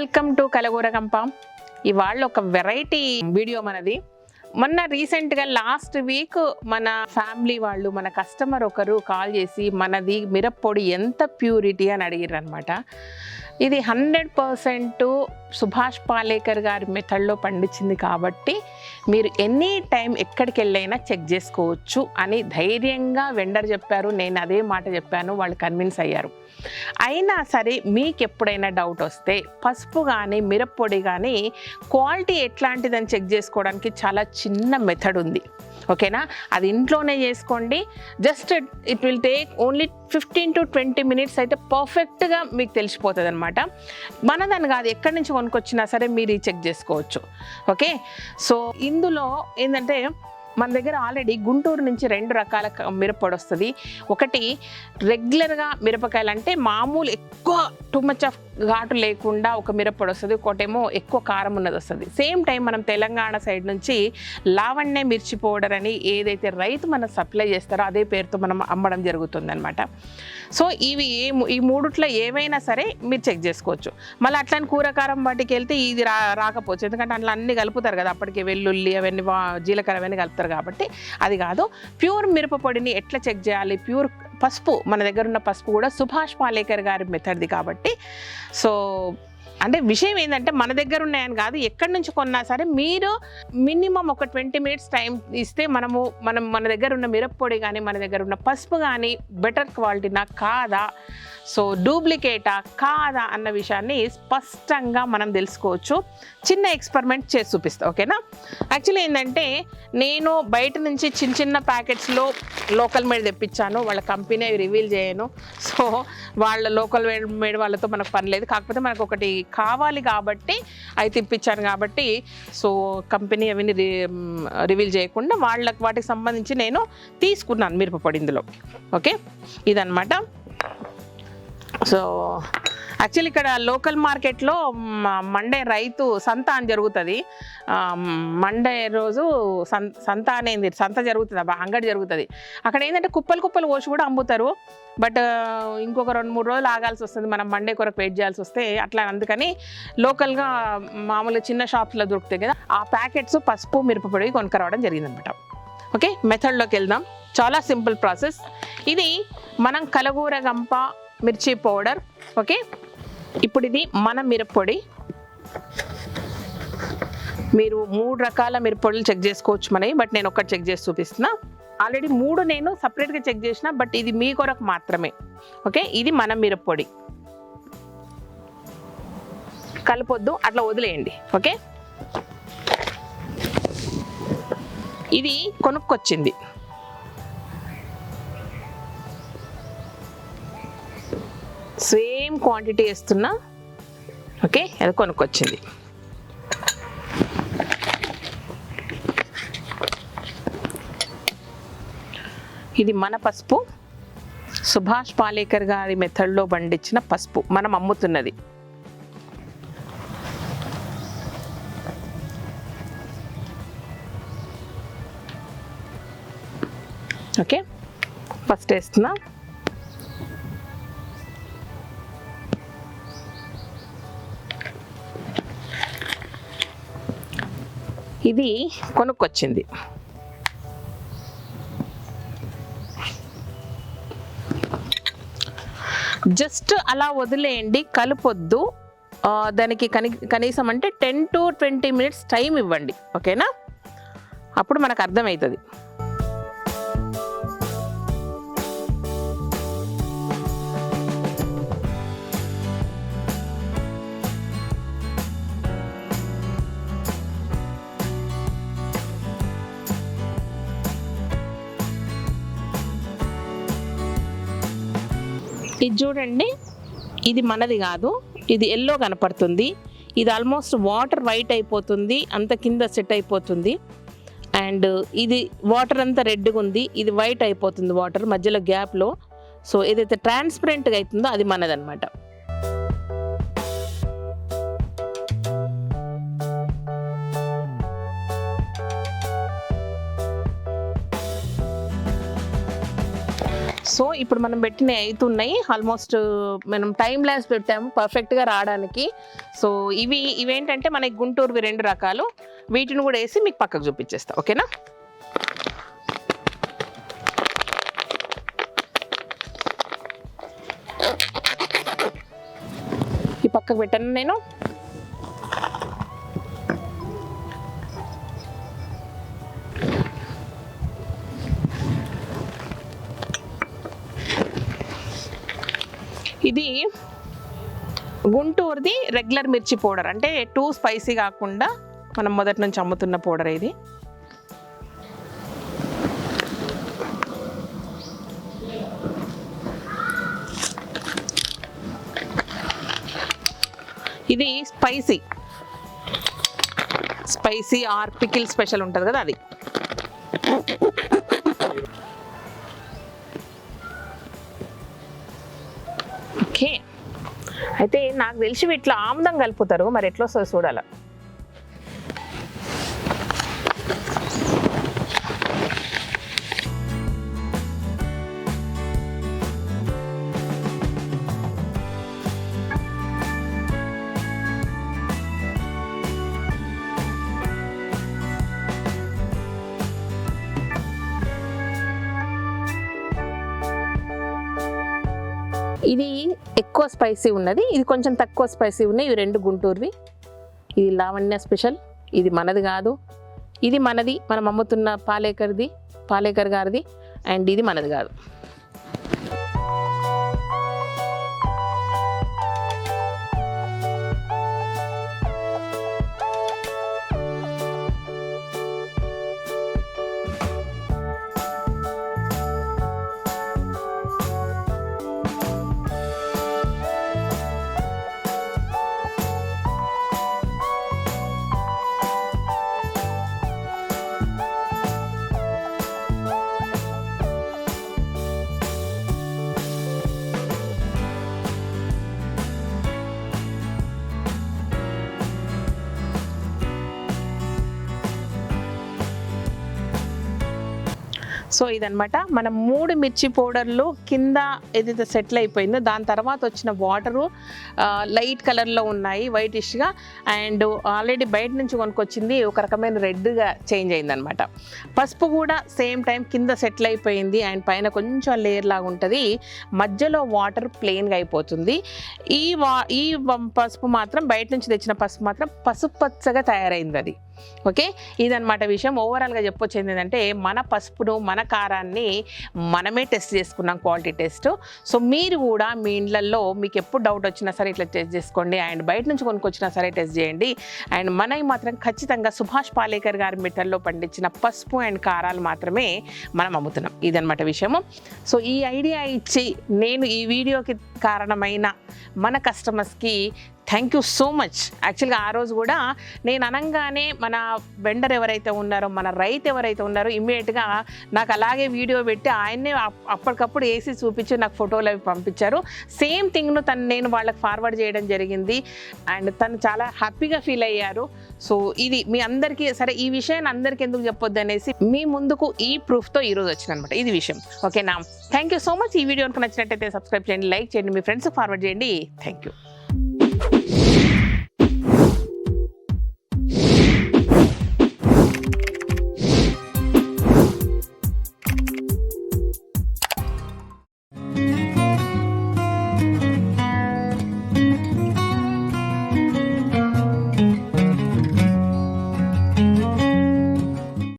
Welcome to Kalagooragampa. ఇవాళ ఒక variety video మనది. మొన్న రీసెంట్గా లాస్ట్ వీక్ మన ఫ్యామిలీ వాళ్ళు, మన కస్టమర్ ఒకరు కాల్ చేసి మనది మిరప్పొడి ఎంత ప్యూరిటీ అని అడిగారు అనమాట. ఇది 100% సుభాష్ పాలేకర్ గారి మెథడ్లో పండించింది కాబట్టి మీరు ఎనీ టైం ఎక్కడికి వెళ్ళైనా చెక్ చేసుకోవచ్చు అని ధైర్యంగా వెండర్ చెప్పారు. నేను అదే మాట చెప్పాను, వాళ్ళు కన్విన్స్ అయ్యారు. అయినా సరే మీకు ఎప్పుడైనా డౌట్ వస్తే పసుపు కానీ మిరప్పొడి కానీ క్వాలిటీ ఎట్లాంటిదని చెక్ చేసుకోవడానికి చాలా చిన్న మెథడ్ ఉంది, ఓకేనా? అది ఇంట్లోనే చేసుకోండి. Just it will take only 15 to 20 minutes అయితే పర్ఫెక్ట్గా మీకు తెలిసిపోతుంది అనమాట. మనదని కాదు, ఎక్కడి నుంచి కొనుక్కొచ్చినా సరే మీరు చెక్ చేసుకోవచ్చు, ఓకే? సో ఇందులో ఏంటంటే మన దగ్గర ఆల్రెడీ గుంటూరు నుంచి 2 రకాల మిరప్పొడి వస్తుంది. ఒకటి రెగ్యులర్గా మిరపకాయలు అంటే మామూలు ఎక్కువ టూ మచ్ ఆఫ్ ఘాటు లేకుండా ఒక మిరప్పొడి వస్తుంది. ఒకటేమో ఎక్కువ కారం ఉన్నది వస్తుంది. సేమ్ టైం మనం తెలంగాణ సైడ్ నుంచి లావణ్య మిర్చి పౌడర్ అని ఏదైతే రైతు మనం సప్లై చేస్తారో అదే పేరుతో మనం అమ్మడం జరుగుతుంది అనమాట. సో ఇవి ఈ మూడుట్లో ఏవైనా సరే మీరు చెక్ చేసుకోవచ్చు. మళ్ళీ అట్లని కూరకారం వాటికి వెళ్తే ఇది రాకపోవచ్చు, ఎందుకంటే అట్లా అన్నీ కలుపుతారు కదా, అప్పటికి వెల్లుల్లి అవన్నీ జీలకర్ర అవన్నీ కలుపుతారు కాబట్టి అది కాదు. ప్యూర్ మిరపపొడిని ఎట్లా చెక్ చేయాలి, ప్యూర్ పసుపు మన దగ్గర ఉన్న పసుపు కూడా సుభాష్ పాలేకర్ గారి మెథడ్ది కాబట్టి. సో అంటే విషయం ఏంటంటే మన దగ్గర ఉన్నాయని కాదు, ఎక్కడి నుంచి కొన్నా సరే మీరు మినిమం ఒక 20 minutes టైం ఇస్తే మనం మన దగ్గర ఉన్న మిరప్పొడి కానీ మన దగ్గర ఉన్న పసుపు కానీ బెటర్ క్వాలిటీనా కాదా, సో డూప్లికేటా కాదా అన్న విషయాన్ని స్పష్టంగా మనం తెలుసుకోవచ్చు. చిన్న ఎక్స్పెరిమెంట్ చేసి చూపిస్తా, ఓకేనా? యాక్చువల్లీ ఏంటంటే నేను బయట నుంచి చిన్న ప్యాకెట్స్లో లోకల్ మేడ్ తెప్పించాను. వాళ్ళ కంపెనీ అవి రివీల్ చేయను, సో వాళ్ళ లోకల్ మేడ్ వాళ్ళతో మనకు పని లేదు. కాకపోతే మనకు ఒకటి కావాలి కాబట్టి అవి తెప్పించాను కాబట్టి, సో కంపెనీ అవన్నీ రివీల్ చేయకుండా వాటికి సంబంధించి నేను తీసుకున్నాను మిరపపొడి ఇందులో, ఓకే? ఇదన్నమాట. సో యాక్చువల్లీ ఇక్కడ లోకల్ మార్కెట్లో మండే రైతు సంత అని జరుగుతుంది. మండే రోజు సంత అనేది సంత జరుగుతుంది, అంగడి జరుగుతుంది. అక్కడ ఏంటంటే కుప్పలు పోసి కూడా అమ్ముతారు. బట్ ఇంకొక 2-3 రోజులు ఆగాల్సి వస్తుంది, మనం మండే కొరకు వెయిట్ చేయాల్సి వస్తే. అట్లా అందుకని లోకల్గా మామూలుగా చిన్న షాప్స్లో దొరుకుతాయి కదా, ఆ ప్యాకెట్స్ పసుపు మిరపపొడి కొనుక్కరావడం జరిగిందనమాట. ఓకే, మెథడ్లోకి వెళ్దాం. చాలా సింపుల్ ప్రాసెస్ ఇది. మనం కలగూరగంప మిర్చి పౌడర్, ఓకే? ఇప్పుడు ఇది మన మిరప్పొడి. మీరు 3 రకాల మిరప్పొడులు చెక్ చేసుకోవచ్చు మనవి, బట్ నేను ఒకటి చెక్ చేసి చూపిస్తున్నా. ఆల్రెడీ 3 నేను సపరేట్గా చెక్ చేసిన, బట్ ఇది మీ కొరకు మాత్రమే, ఓకే? ఇది మన మిరప్పొడి. కలపొద్దు, అట్లా వదిలేయండి, ఓకే? ఇది కొనుక్కొచ్చింది. సేమ్ క్వాంటిటీ వేస్తున్నా, ఓకే? అది కొనుక్కొచ్చింది. ఇది మన పసుపు, సుభాష్ పాలేకర్ గారి మెథడ్లో పండించిన పసుపు మనం అమ్ముతున్నది. ఓకే, ఫస్ట్ వేస్తున్నా. ఇది కొనుక్కొచ్చింది. జస్ట్ అలా వదిలేయండి, కలపొద్దు. దానికి కనీసం అంటే 10 to 20 minutes టైం ఇవ్వండి, ఓకేనా? అప్పుడు మనకు అర్థమవుతుంది. ఇది చూడండి, ఇది మనది కాదు, ఇది ఎల్లో కనపడుతుంది. ఇది ఆల్మోస్ట్ వాటర్ వైట్ అయిపోతుంది, అంత కింద సెట్ అయిపోతుంది. అండ్ ఇది వాటర్ అంతా రెడ్గా ఉంది, ఇది వైట్ అయిపోతుంది వాటర్ మధ్యలో గ్యాప్లో. సో ఏదైతే ట్రాన్స్పరెంట్గా అవుతుందో అది మనదన్నమాట. సో ఇప్పుడు మనం పెట్టినవి అవుతున్నాయి, ఆల్మోస్ట్ మనం టైం ల్యాబ్స్ పెట్టాము పర్ఫెక్ట్గా రావడానికి. సో ఇవేంటంటే మనకి గుంటూరువి 2 రకాలు, వీటిని కూడా వేసి మీకు పక్కకు చూపించేస్తా. ఓకేనా? ఈ పక్కకు పెట్టాను నేను. ఇది గుంటూరుది రెగ్యులర్ మిర్చి పౌడర్, అంటే టూ స్పైసీ కాకుండా మనం మొదటి నుంచి అమ్ముతున్న పౌడర్ ఇది. ఇది స్పైసీ ఆర్ పికిల్ స్పెషల్ ఉంటుంది కదా అది. ఓకే, అయితే నాకు తెలిసి ఇట్లా ఆముదం కలుపుతారు, మరి ఎట్లా వస్తుందో చూడాలి. ఇది ఎక్కువ స్పైసీ ఉన్నది, ఇది కొంచెం తక్కువ స్పైసీ ఉన్నాయి. ఇవి 2 గుంటూరువి. ఇది లావణ్య స్పెషల్, ఇది మనది కాదు. ఇది మనది, మనం అమ్ముతున్న పాలేకర్ గారిది, అండ్ ఇది మనది కాదు. సో ఇదనమాట మనం 3 మిర్చి పౌడర్లు కింద ఏదైతే సెటిల్ అయిపోయిందో దాని తర్వాత వచ్చిన వాటరు లైట్ కలర్లో ఉన్నాయి, వైటిష్గా. అండ్ ఆల్రెడీ బయట నుంచి కొనుక్కొచ్చింది ఒక రకమైన రెడ్గా చేంజ్ అయిందనమాట. పసుపు కూడా సేమ్ టైం కింద సెటిల్ అయిపోయింది, అండ్ పైన కొంచెం లేయర్ లాగా ఉంటుంది, మధ్యలో వాటర్ ప్లెయిన్గా అయిపోతుంది. ఈ పసుపు మాత్రం, బయట నుంచి తెచ్చిన పసుపు మాత్రం పసుపు పచ్చగా తయారైంది అది. ఓకే, ఇదన్నమాట విషయం. ఓవరాల్గా చెప్పొచ్చు ఏంటంటే మన పసుపును మన కారాన్ని మనమే టెస్ట్ చేసుకున్నాం, క్వాలిటీ టెస్ట్. సో మీరు కూడా మీ ఇళ్ళల్లో మీకు ఎప్పుడు డౌట్ వచ్చినా సరే ఇట్లా టెస్ట్ చేసుకోండి, అండ్ బయట నుంచి కొనుక్కొచ్చినా సరే టెస్ట్ చేయండి. అండ్ మనవి మాత్రం ఖచ్చితంగా సుభాష్ పాలేకర్ గారి మిట్టల్లో పండించిన పసుపు అండ్ కారాలు మాత్రమే మనం అమ్ముతున్నాం. ఇదన్నమాట విషయము. సో ఈ ఐడియా ఇచ్చి నేను ఈ వీడియోకి కారణమైన మన కస్టమర్స్కి థ్యాంక్ యూ సో మచ్. యాక్చువల్గా ఆ రోజు కూడా నేను అనగానే మన వెండర్ ఎవరైతే ఉన్నారో, మన రైతు ఎవరైతే ఉన్నారో, ఇమ్మీడియట్గా నాకు అలాగే వీడియో పెట్టి ఆయన్నే అప్పటికప్పుడు వేసి చూపించి నాకు ఫోటోలు అవి పంపించారు. సేమ్ థింగ్ను నేను వాళ్ళకి ఫార్వర్డ్ చేయడం జరిగింది, అండ్ తను చాలా హ్యాపీగా ఫీల్ అయ్యారు. సో ఇది మీ అందరికీ సరే, ఈ విషయాన్ని అందరికీ ఎందుకు చెప్పొద్దు అనేసి మీ ముందుకు ఈ ప్రూఫ్తో ఈరోజు వచ్చిందనమాట ఇది విషయం. ఓకేనా? Thank you so much. ఈ వీడియో కనుక నచ్చినట్టయితే సబ్స్క్రైబ్ చేయండి, లైక్ చేయండి, మీ ఫ్రెండ్స్కి ఫార్వర్డ్ చేయండి. Thank you.